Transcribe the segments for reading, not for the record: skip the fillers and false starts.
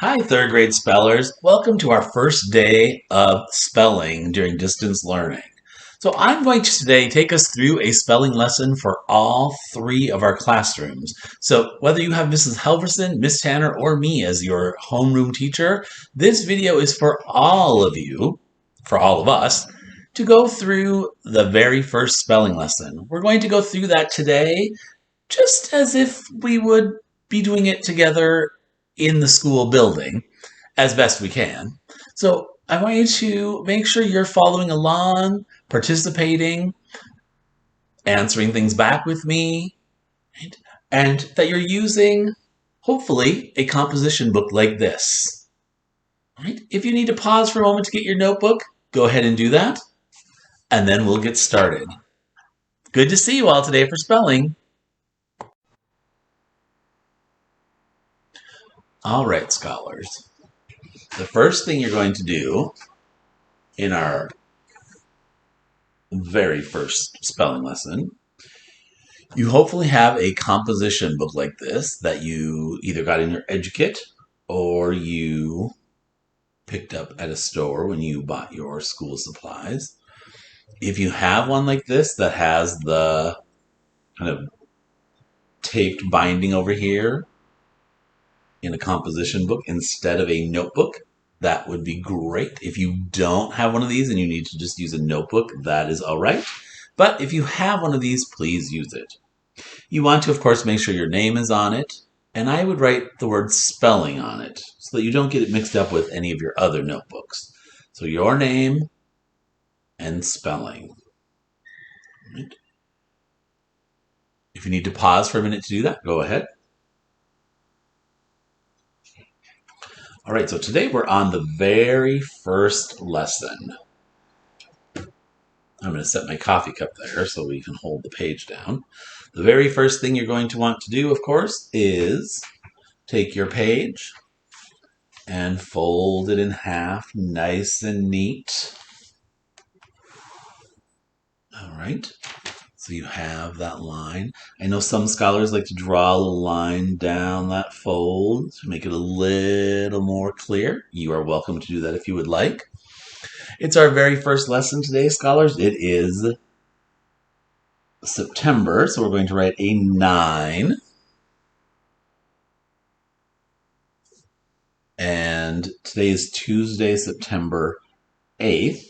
Hi, third grade spellers. Welcome to our first day of spelling during distance learning. So, I'm going to today take us through a spelling lesson for all three of our classrooms. So, whether you have Mrs. Helverson, Miss Tanner, or me as your homeroom teacher, this video is for all of you, for all of us, to go through the very first spelling lesson. We're going to go through that today just as if we would be doing it together in the school building as best we can. So I want you to make sure you're following along, participating, answering things back with me, and that you're using, hopefully, a composition book like this. Right? If you need to pause for a moment to get your notebook, go ahead and do that, and then we'll get started. Good to see you all today for spelling. All right, scholars. The first thing you're going to do in our very first spelling lesson, you hopefully have a composition book like this that you either got in your Educate or you picked up at a store when you bought your school supplies. If you have one like this that has the kind of taped binding over here in a composition book instead of a notebook, that would be great. If you don't have one of these and you need to just use a notebook, that is all right. But if you have one of these, please use it. You want to, of course, make sure your name is on it, and I would write the word spelling on it so that you don't get it mixed up with any of your other notebooks. So your name and spelling. Right. If you need to pause for a minute to do that, go ahead. All right, so today we're on the very first lesson. I'm going to set my coffee cup there so we can hold the page down. The very first thing you're going to want to do, of course, is take your page and fold it in half, nice and neat. All right, so you have that line. I know some scholars like to draw a little line down that fold to make it a little more clear. You are welcome to do that if you would like. It's our very first lesson today, scholars. It is September, so we're going to write a 9. And today is Tuesday, September 8th.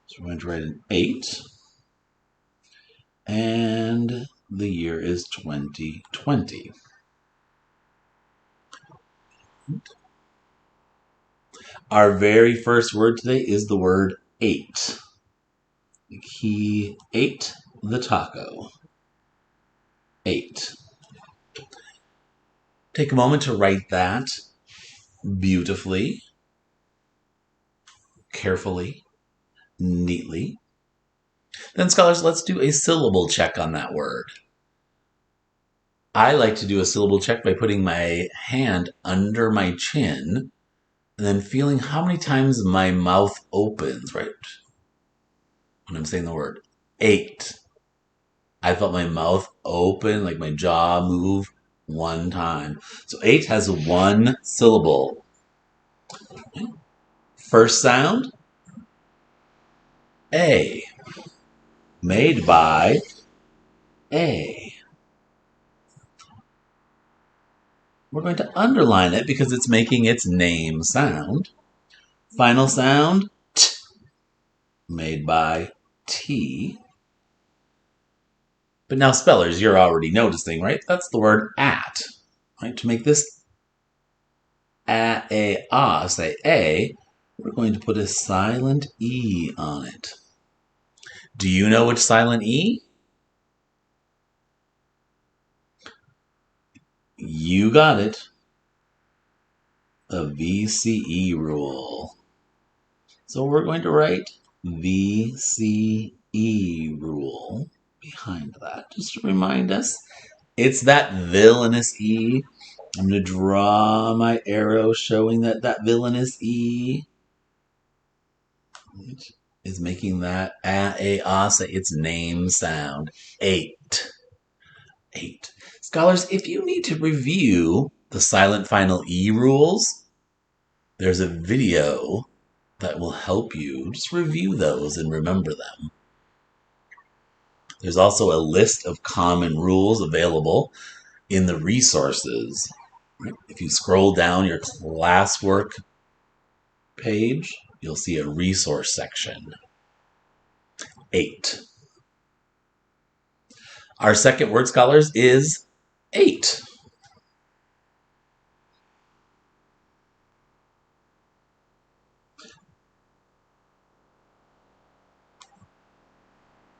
So we're going to write an 8. And the year is 2020. Our very first word today is the word ate. He ate the taco. Ate. Take a moment to write that beautifully, carefully, neatly. Then, scholars, let's do a syllable check on that word. I like to do a syllable check by putting my hand under my chin and then feeling how many times my mouth opens, right? When I'm saying the word ate. I felt my mouth open, like my jaw move one time. So 8 has one syllable. First sound, A. Made by A. We're going to underline it because it's making its name sound. Final sound, T. Made by T. But now, spellers, you're already noticing, right? That's the word at. Right? To make this say A, we're going to put a silent E on it. Do you know which silent E? You got it. The VCE rule. So we're going to write VCE rule behind that, just to remind us. It's that villainous E. I'm going to draw my arrow showing that villainous E is making that say its name sound. 8. 8. Scholars, if you need to review the the silent final E rules, there's a video that will help you just review those and remember them. There's also a list of common rules available in the resources. If you scroll down your classwork page, you'll see a resource section. 8. Our second word, scholars, is 8.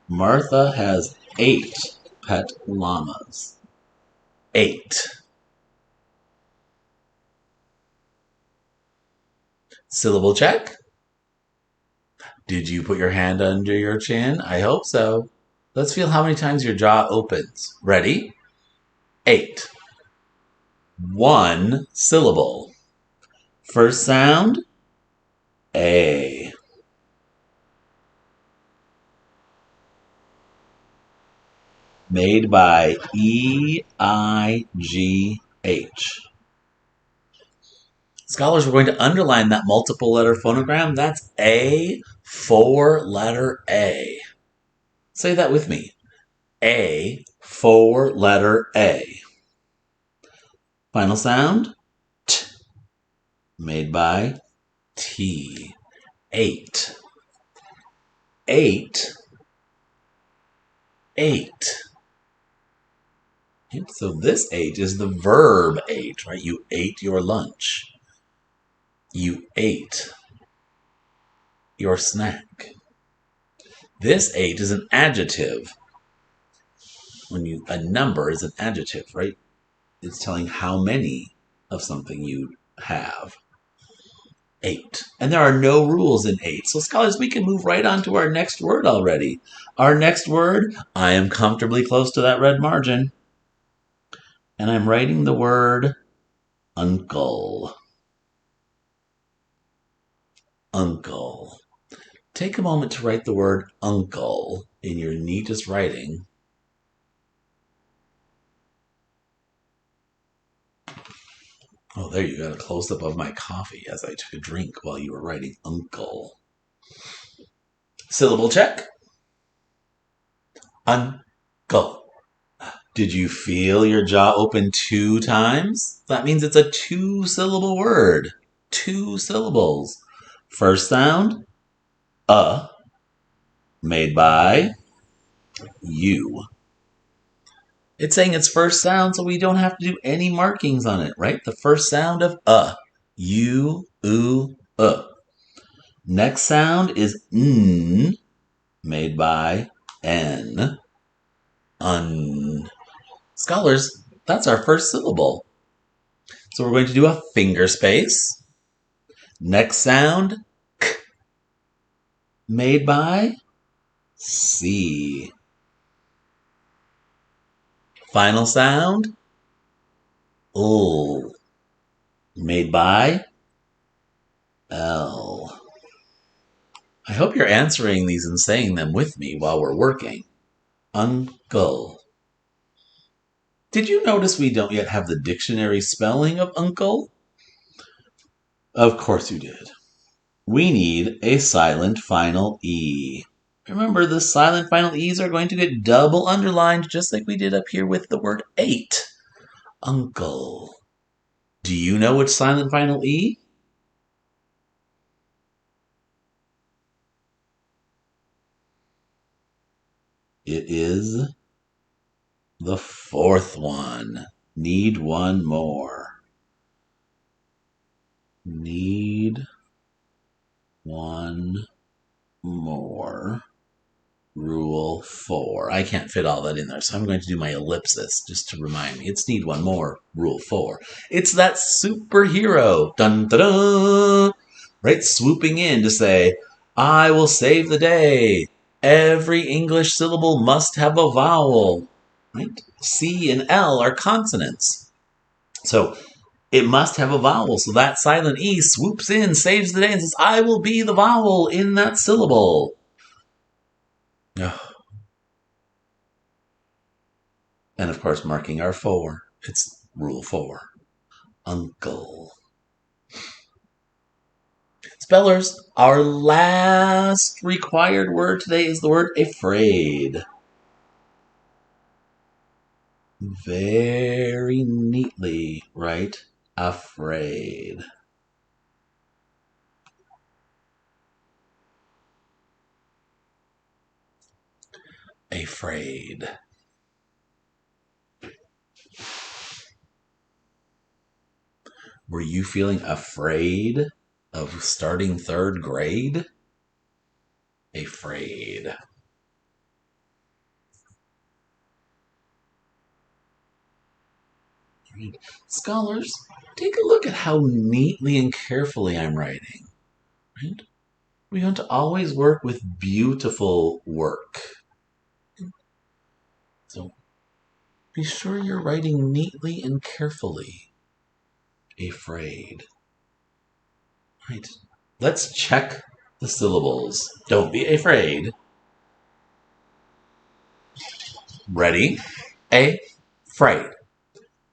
Martha has 8 pet llamas. 8. Syllable check. Did you put your hand under your chin? I hope so. Let's feel how many times your jaw opens. Ready? 8. 1 syllable. First sound, A. Made by E-I-G-H. Scholars, we're going to underline that multiple letter phonogram. That's A, 4-letter A. Say that with me. A, 4-letter A. Final sound, T. Made by T. 8. 8. 8. So this 8 is the verb 8, right? You ate your lunch. You ate your snack. This 8 is an adjective. A number is an adjective, right? It's telling how many of something you have. 8. And there are no rules in 8. So scholars, we can move right on to our next word already. Our next word, I am comfortably close to that red margin. And I'm writing the word uncle. Uncle. Take a moment to write the word uncle in your neatest writing. Oh, there you got a close-up of my coffee as I took a drink while you were writing uncle. Syllable check. Uncle. Did you feel your jaw open 2 times? That means it's a 2-syllable word. 2 syllables. First sound, made by you. It's saying its first sound, so we don't have to do any markings on it, right? The first sound of you, Next sound is n, made by n. Un. Scholars, that's our first syllable. So we're going to do a finger space. Next sound, k, made by C. Final sound, L, made by L. I hope you're answering these and saying them with me while we're working. Uncle. Did you notice we don't yet have the dictionary spelling of uncle? Of course you did. We need a silent final E. Remember, the silent final E's are going to get double underlined, just like we did up here with the word 8. Uncle. Do you know which silent final E? It is the 4th one. Need one more. Need one more. Rule 4. I can't fit all that in there, so I'm going to do my ellipsis just to remind me. It's need one more. Rule 4. It's that superhero. Dun dun dun. Right? Swooping in to say, I will save the day. Every English syllable must have a vowel. Right? C and L are consonants. So it must have a vowel. So that silent E swoops in, saves the day, and says, I will be the vowel in that syllable. And of course, marking our 4. It's rule 4. uncle. Spellers, our last required word today is the word afraid. Very neatly, right? Afraid. Afraid. Were you feeling afraid of starting third grade? Afraid. Scholars, take a look at how neatly and carefully I'm writing. Right? We want to always work with beautiful work. So be sure you're writing neatly and carefully. Afraid. Right. Let's check the syllables. Don't be afraid. Ready? Afraid.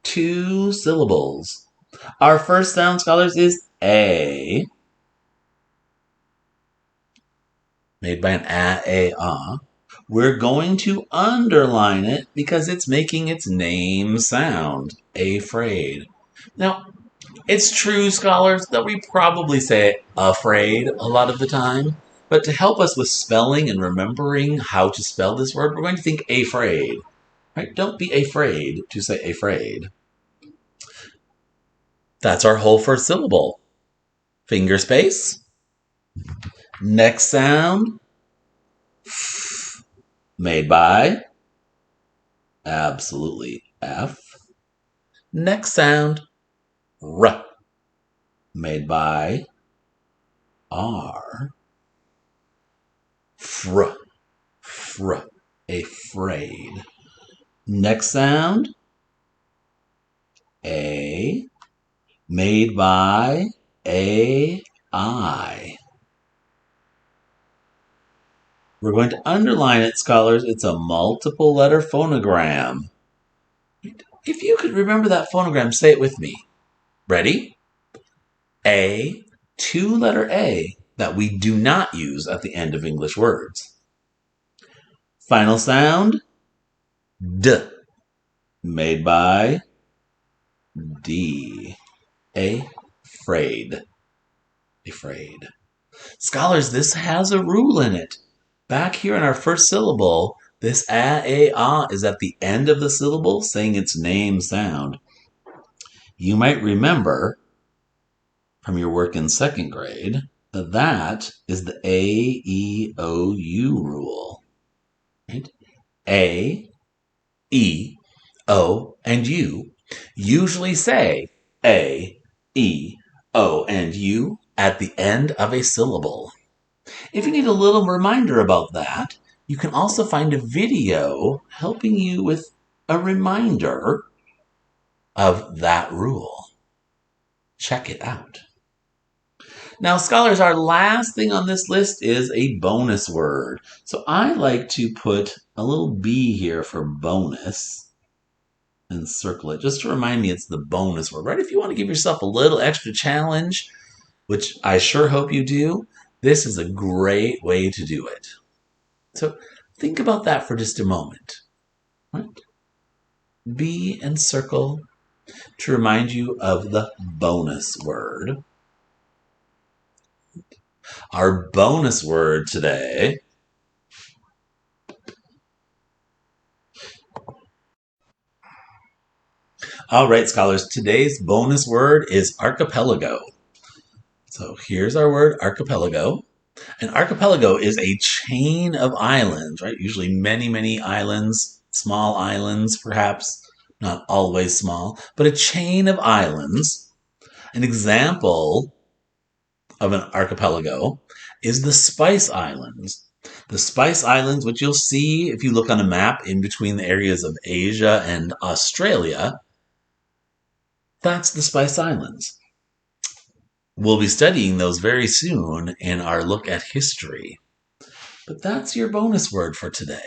2 syllables. Our first sound, scholars, is A, made by an a, We're going to underline it because it's making its name sound. Afraid. Now, it's true, scholars, that we probably say afraid a lot of the time, but to help us with spelling and remembering how to spell this word, we're going to think afraid. Right? Don't be afraid to say afraid. That's our whole first syllable. Finger space. Next sound, made by, absolutely, F. Next sound, R, made by R. Fr, fr, afraid. Next sound, A, made by AI. We're going to underline it, scholars. It's a multiple letter phonogram. If you could remember that phonogram, say it with me. Ready? A, 2-letter A that we do not use at the end of English words. Final sound, D, made by D. Afraid. Afraid. Scholars, this has a rule in it. Back here in our first syllable, this a, is at the end of the syllable, saying its name sound. You might remember from your work in second grade that that is the A-E-O-U rule. Right? A, E, O, and U usually say A, E, O, and U at the end of a syllable. If you need a little reminder about that, you can also find a video helping you with a reminder of that rule. Check it out. Now, scholars, our last thing on this list is a bonus word. So I like to put a little B here for bonus and circle it just to remind me it's the bonus word, right? If you want to give yourself a little extra challenge, which I sure hope you do, this is a great way to do it. So think about that for just a moment. Right? B and circle to remind you of the bonus word. Our bonus word today All right, scholars, today's bonus word is archipelago. So here's our word, archipelago. An archipelago is a chain of islands, right? Usually many, many islands, small islands, perhaps, not always small, but a chain of islands. An example of an archipelago is the Spice Islands. The Spice Islands, which you'll see if you look on a map in between the areas of Asia and Australia, that's the Spice Islands. We'll be studying those very soon in our look at history. But that's your bonus word for today.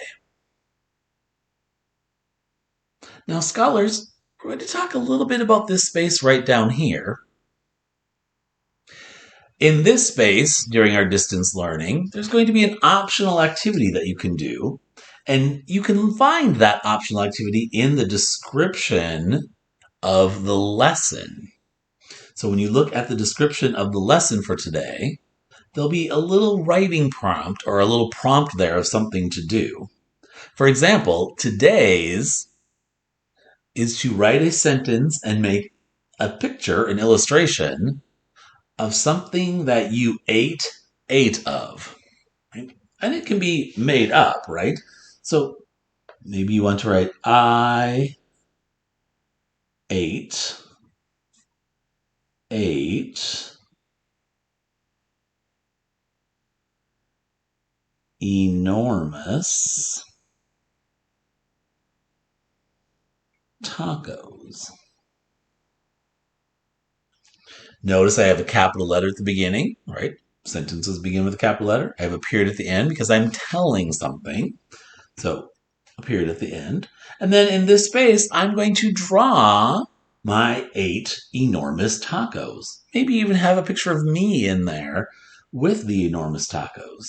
Now, scholars, we're going to talk a little bit about this space right down here. In this space, during our distance learning, there's going to be an optional activity that you can do. And you can find that optional activity in the description of the lesson. So when you look at the description of the lesson for today, there'll be a little writing prompt or a little prompt there of something to do. For example, today's is to write a sentence and make a picture, an illustration, of something that you ate of. Right? And it can be made up, right? So maybe you want to write, I ate enormous tacos. Notice I have a capital letter at the beginning, right? Sentences begin with a capital letter. I have a period at the end because I'm telling something. So a period at the end. And then in this space, I'm going to draw my 8 enormous tacos. Maybe even have a picture of me in there with the enormous tacos.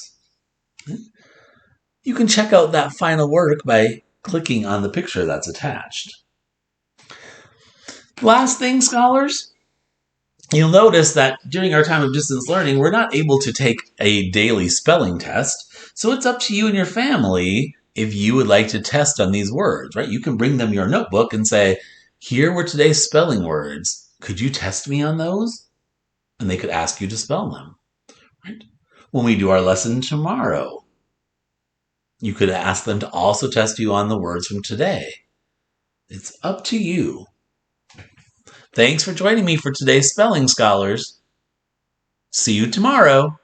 You can check out that final work by clicking on the picture that's attached. Last thing, scholars, you'll notice that during our time of distance learning, we're not able to take a daily spelling test. So it's up to you and your family if you would like to test on these words, right? You can bring them your notebook and say, here were today's spelling words. Could you test me on those? And they could ask you to spell them, right? When we do our lesson tomorrow, you could ask them to also test you on the words from today. It's up to you. Thanks for joining me for today's Spelling Scholars. See you tomorrow.